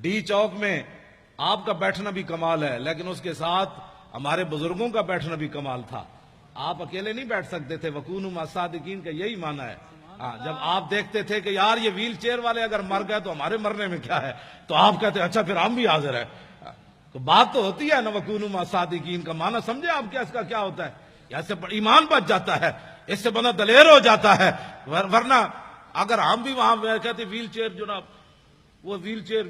D چوک میں آپ کا بیٹھنا بھی کمال ہے، لیکن اس کے ساتھ ہمارے بزرگوں کا بیٹھنا بھی کمال تھا. آپ اکیلے نہیں بیٹھ سکتے تھے. وکونوا مع الصادقین کا یہی معنی ہے. جب آپ دیکھتے تھے کہ یار یہ ویل چیئر والے اگر مر گئے تو ہمارے مرنے میں کیا ہے، تو آپ کہتے اچھا پھر ہم بھی حاضر ہیں. تو بات تو ہوتی ہے نا وکونوا مع الصادقین کا معنی سمجھے آپ کیا اس کا کیا ہوتا ہے؟ اس سے ایمان بچ جاتا ہے، اس سے بندہ دلیر ہو جاتا ہے. ورنہ اگر ہم بھی وہاں کہتے ویل چیئر جناب، وہ ویل چیئر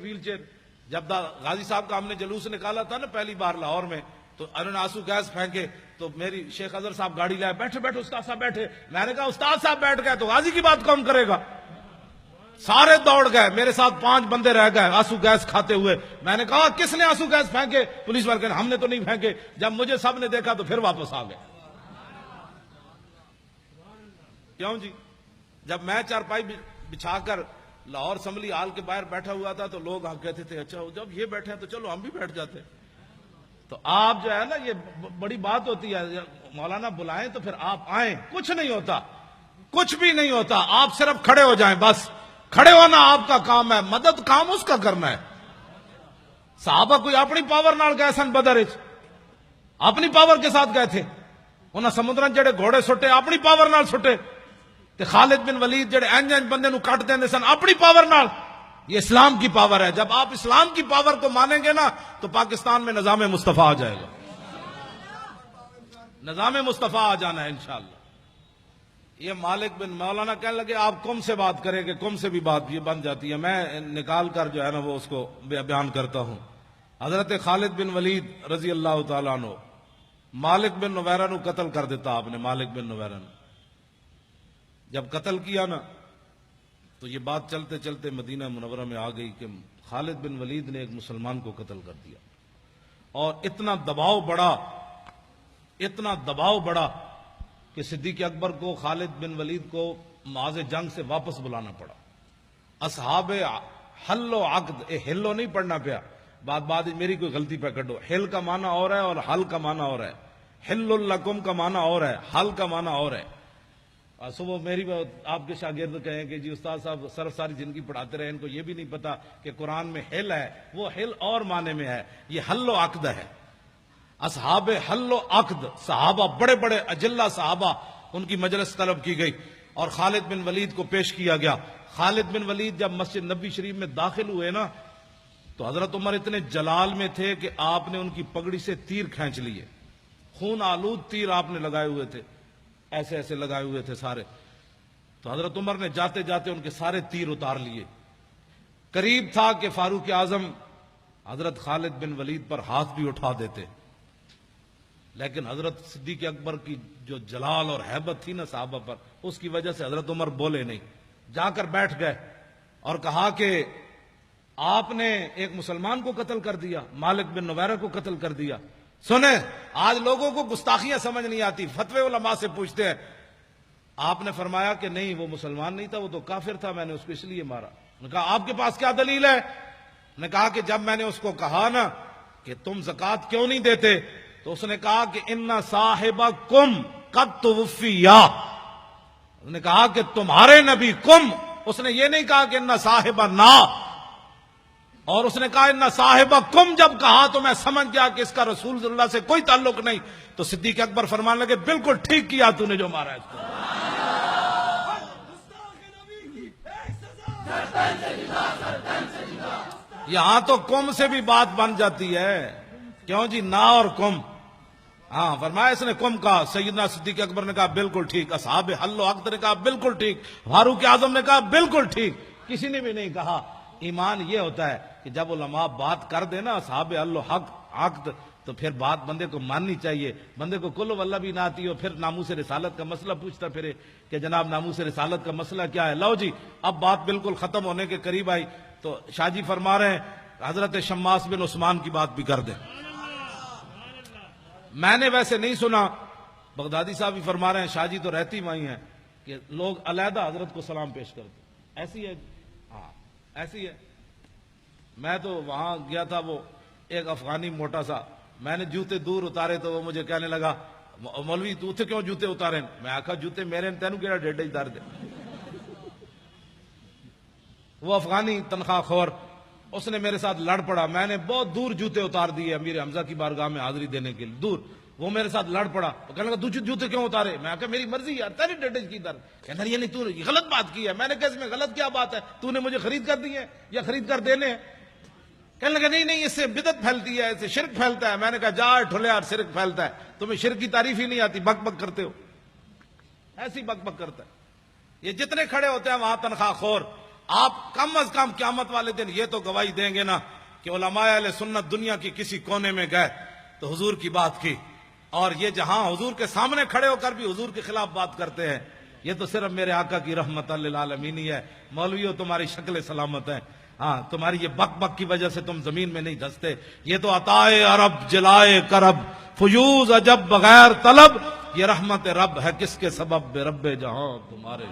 جب غازی صاحب کا ہم نے جلوس نکالا تھا نا پہلی بار لاہور میں، تو انہوں نے آنسو گیس پھینکے، تو میری شیخ اظہر صاحب گاڑی لائے، بیٹھے استاد صاحب بیٹھے. میں نے کہا استاد صاحب بیٹھ گئے تو غازی کی بات کون کرے گا؟ سارے دوڑ گئے، میرے ساتھ 5 بندے رہ گئے آنسو گیس کھاتے ہوئے. میں نے کہا کس نے آنسو گیس پھینکے؟ پولیس والے کہنے ہم نے تو نہیں پھینکے. جب مجھے سب نے دیکھا تو پھر واپس آ گئے. کیوں جی؟ جب میں چارپائی بچھا کر لاہور اسمبلی ہال کے باہر بیٹھا ہوا تھا تو لوگ کہتے تھے اچھا جب یہ بیٹھے ہیں تو چلو ہم بھی بیٹھ جاتے. تو آپ جو ہے نا، یہ بڑی بات ہوتی ہے. مولانا بلائیں تو پھر آپ آئیں. کچھ نہیں ہوتا، کچھ بھی نہیں ہوتا. آپ صرف کھڑے ہو جائیں، بس کھڑے ہونا آپ کا کام ہے. مدد کام اس کا کرنا ہے. صحابہ کوئی اپنی پاور نال گئے سن بدر وچ، اپنی پاور کے ساتھ گئے تھے. انہاں سمندران جڑے گھوڑے سٹے اپنی پاور نال سٹے. تے خالد بن ولید جڑے انج بندے نو کٹ دیندے سن اپنی پاور نال. یہ اسلام کی پاور ہے. جب آپ اسلام کی پاور کو مانیں گے نا تو پاکستان میں نظام مصطفیٰ آ جائے گا. نظام مصطفیٰ آ جانا ہے انشاءاللہ. یہ مالک بن مولانا کہنے لگے آپ کم سے بات کریں کہ کم سے بھی بات یہ بن جاتی ہے. میں نکال کر جو ہے نا وہ اس کو بیان کرتا ہوں. حضرت خالد بن ولید رضی اللہ تعالیٰ عنہ مالک بن نویرہ نو قتل کر دیتا. آپ نے مالک بن نویرہ نو جب قتل کیا نا تو یہ بات چلتے چلتے مدینہ منورہ میں آ گئی کہ خالد بن ولید نے ایک مسلمان کو قتل کر دیا. اور اتنا دباؤ بڑا کہ صدیق اکبر کو خالد بن ولید کو معاذ جنگ سے واپس بلانا پڑا. اصحاب حل و عقد، ہلو نہیں پڑھنا پیا. بات میری کوئی غلطی پہ کڈو. حل کا معنی اور ہے اور حل کا معنی اور ہے. حل لکم کا معنی اور ہے، حل کا معنی اور ہے. صبح میری آپ کے شاگرد کہیں کہ جی استاد صاحب صرف ساری زندگی پڑھاتے رہے، ان کو یہ بھی نہیں پتا کہ قرآن میں حل ہے. وہ حل اور معنی میں ہے، یہ حل و عقد ہے. اصحاب حل و عقد، صحابہ بڑے بڑے اجلہ صحابہ، ان کی مجلس طلب کی گئی اور خالد بن ولید کو پیش کیا گیا. خالد بن ولید جب مسجد نبی شریف میں داخل ہوئے نا تو حضرت عمر اتنے جلال میں تھے کہ آپ نے ان کی پگڑی سے تیر کھینچ لیے. خون آلود تیر آپ نے لگائے ہوئے تھے، ایسے ایسے لگائے ہوئے تھے سارے. تو حضرت عمر نے جاتے جاتے ان کے سارے تیر اتار لیے. قریب تھا کہ فاروق اعظم حضرت خالد بن ولید پر ہاتھ بھی اٹھا دیتے، لیکن حضرت صدیق اکبر کی جو جلال اور ہیبت تھی نا صحابہ پر، اس کی وجہ سے حضرت عمر بولے نہیں. جا کر بیٹھ گئے اور کہا کہ آپ نے ایک مسلمان کو قتل کر دیا، مالک بن نویرہ کو قتل کر دیا. سنیں، آج لوگوں کو گستاخیاں سمجھ نہیں آتی، فتوے علماء سے پوچھتے ہیں. آپ نے فرمایا کہ نہیں وہ مسلمان نہیں تھا، وہ تو کافر تھا، میں نے اس کو اس لیے مارا. نے کہا آپ کے پاس کیا دلیل ہے؟ نے کہا کہ جب میں نے اس کو کہا نا کہ تم زکوٰۃ کیوں نہیں دیتے تو اس نے کہا کہ ان صاحبکم قد توفیا. اس نے کہا کہ تمہارے نبی کم، اس نے یہ نہیں کہا کہ ان صاحبنا. اور اس نے کہا ان صاحبکم جب کہا تو میں سمجھ گیا کہ اس کا رسول صلی اللہ سے کوئی تعلق نہیں. تو صدیق اکبر فرمانے لگے بالکل ٹھیک کیا تو نے جو مارا اس کو. یہاں تو کم سے بھی بات بن جاتی ہے. کیوں جی نا اور کم. ہاں فرمایا اس نے کم کہا. سیدنا صدیق اکبر نے کہا بالکل ٹھیک. اصحاب حل و عقد نے کہا بالکل ٹھیک. فاروق اعظم نے کہا بالکل ٹھیک. کسی نے بھی نہیں کہا. ایمان یہ ہوتا ہے کہ جب علماء بات کر دے نا اصحاب حل و عقد تو پھر بات بندے کو ماننی چاہیے. بندے کو کل واللہ بھی نہ آتی ہو پھر ناموس رسالت کا مسئلہ پوچھتا پھرے کہ جناب ناموس رسالت کا مسئلہ کیا ہے. لو جی اب بات بالکل ختم ہونے کے قریب آئی تو شاہ جی فرما رہے ہیں حضرت شماس بن عثمان کی بات بھی کر دیں. میں نے ویسے نہیں سنا، بغدادی صاحب بھی فرما رہے ہیں، شاہ جی تو رہتی وہیں ہیں کہ لوگ علیحدہ حضرت کو سلام پیش کرتے. ایسی ہے؟ ہاں ایسی ہے. میں تو وہاں گیا تھا، وہ ایک افغانی موٹا سا، میں نے جوتے دور اتارے تو وہ مجھے کہنے لگا مولوی تو اتنے کیوں جوتے اتارے؟ میں آخا جوتے میرے تینوں کہڑا ڈیڈے اتار دے. وہ افغانی تنخواہ خور اس نے میرے ساتھ لڑ پڑا. میں نے بہت دور جوتے اتار دیے امیر حمزہ کی بارگاہ میں حاضری دینے کے لیے, دور. وہ میرے ساتھ لڑ پڑا, وہ کہنے لگا تو جوتے کیوں اتارے؟ میں کہا میری مرضی یار, تیری ڈیڈج کی در. کہنا یہ نہیں, تو نے غلط بات کی ہے. میں نے کہا اس میں غلط کیا بات ہے, تو نے مجھے خرید کر دی ہے یا خرید کر دینے ہیں؟ کہنے لگا نہیں اس سے بدعت پھیلتی ہے, اس سے شرک پھیلتا ہے. میں نے کہا جا ٹھولے یار, شرک پھیلتا ہے, تمہیں شرک کی تعریف ہی نہیں آتی, بک بک کرتے ہو, ایسی بک بک کرتا ہے. یہ جتنے کھڑے ہوتے ہیں وہاں تنخواہ خور, آپ کم از کم قیامت والے دن یہ تو گواہی دیں گے نا کہ علماء اہل سنت دنیا کی کسی کونے میں گئے تو حضور کی بات کی, اور یہ جہاں حضور کے سامنے کھڑے ہو کر بھی حضور کے خلاف بات کرتے ہیں, یہ تو صرف میرے آقا کی رحمت للعالمین ہی ہے. مولویوں تمہاری شکل سلامت ہے, ہاں تمہاری یہ بک بک کی وجہ سے تم زمین میں نہیں دھستے. یہ تو عطائے عرب جلائے کرب فیوز عجب بغیر طلب, یہ رحمت رب ہے کس کے سبب بے رب جہاں تمہارے.